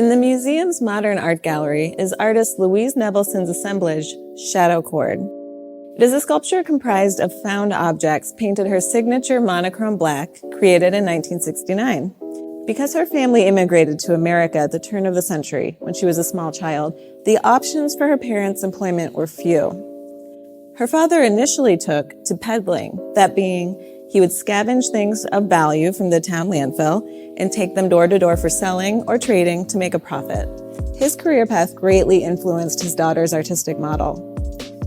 In the museum's modern art gallery is artist Louise Nevelson's assemblage, Shadow Chord. It is a sculpture comprised of found objects painted her signature monochrome black, created in 1969. Because her family immigrated to America at the turn of the century when she was a small child, the options for her parents' employment were few. Her father initially took to peddling, that being, he would scavenge things of value from the town landfill and take them door to door for selling or trading to make a profit. His career path greatly influenced his daughter's artistic model.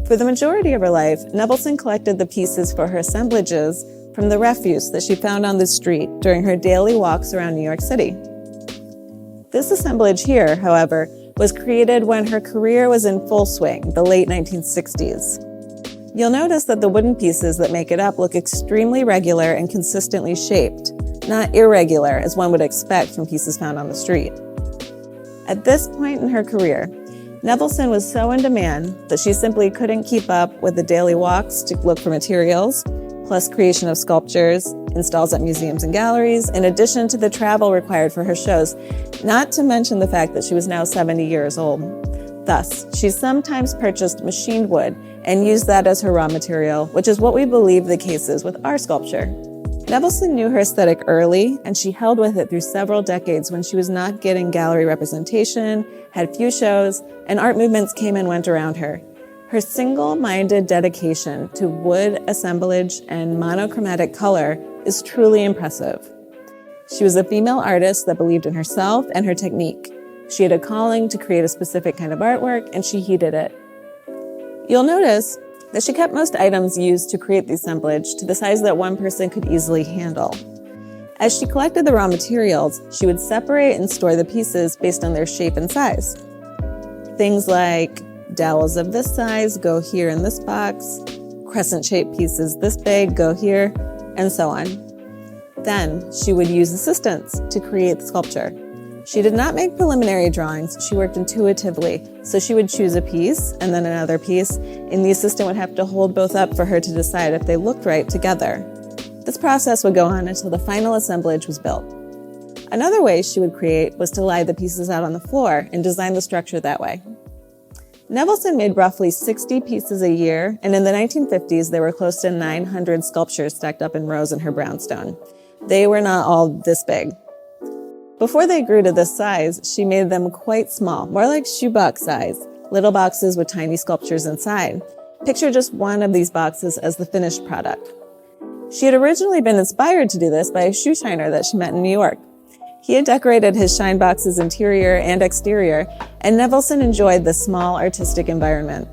For the majority of her life, Nevelson collected the pieces for her assemblages from the refuse that she found on the street during her daily walks around New York City. This assemblage here, however, was created when her career was in full swing, the late 1960s. You'll notice that the wooden pieces that make it up look extremely regular and consistently shaped, not irregular as one would expect from pieces found on the street. At this point in her career, Nevelson was so in demand that she simply couldn't keep up with the daily walks to look for materials, plus creation of sculptures, installs at museums and galleries, in addition to the travel required for her shows, not to mention the fact that she was now 70 years old. Thus, she sometimes purchased machined wood and used that as her raw material, which is what we believe the case is with our sculpture. Nevelson knew her aesthetic early, and she held with it through several decades when she was not getting gallery representation, had few shows, and art movements came and went around her. Her single-minded dedication to wood assemblage and monochromatic color is truly impressive. She was a female artist that believed in herself and her technique. She had a calling to create a specific kind of artwork, and she heeded it. You'll notice that she kept most items used to create the assemblage to the size that one person could easily handle. As she collected the raw materials, she would separate and store the pieces based on their shape and size. Things like dowels of this size go here in this box, crescent-shaped pieces this big go here, and so on. Then she would use assistants to create the sculpture. She did not make preliminary drawings, she worked intuitively, so she would choose a piece and then another piece, and the assistant would have to hold both up for her to decide if they looked right together. This process would go on until the final assemblage was built. Another way she would create was to lie the pieces out on the floor and design the structure that way. Nevelson made roughly 60 pieces a year, and in the 1950s there were close to 900 sculptures stacked up in rows in her brownstone. They were not all this big. Before they grew to this size, she made them quite small, more like shoebox size, little boxes with tiny sculptures inside. Picture just one of these boxes as the finished product. She had originally been inspired to do this by a shoe shiner that she met in New York. He had decorated his shine box's interior and exterior, and Nevelson enjoyed the small artistic environment.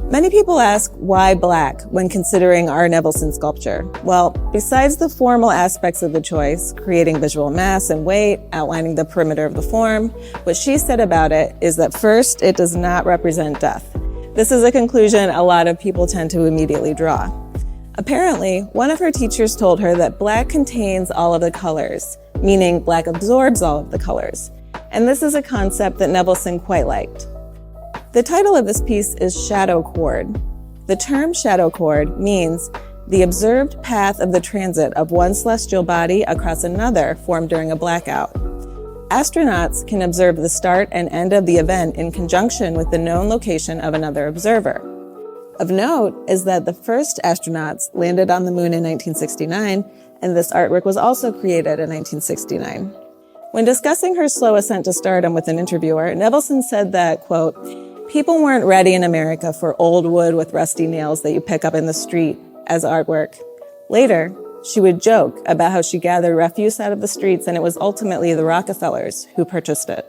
Many people ask why black when considering our Nevelson sculpture. Well, besides the formal aspects of the choice, creating visual mass and weight, outlining the perimeter of the form, what she said about it is that first, it does not represent death. This is a conclusion a lot of people tend to immediately draw. Apparently, one of her teachers told her that black contains all of the colors, meaning black absorbs all of the colors. And this is a concept that Nevelson quite liked. The title of this piece is Shadow Chord. The term shadow chord means the observed path of the transit of one celestial body across another formed during a blackout. Astronauts can observe the start and end of the event in conjunction with the known location of another observer. Of note is that the first astronauts landed on the moon in 1969, and this artwork was also created in 1969. When discussing her slow ascent to stardom with an interviewer, Nevelson said that, quote, "People weren't ready in America for old wood with rusty nails that you pick up in the street as artwork." Later, she would joke about how she gathered refuse out of the streets and it was ultimately the Rockefellers who purchased it.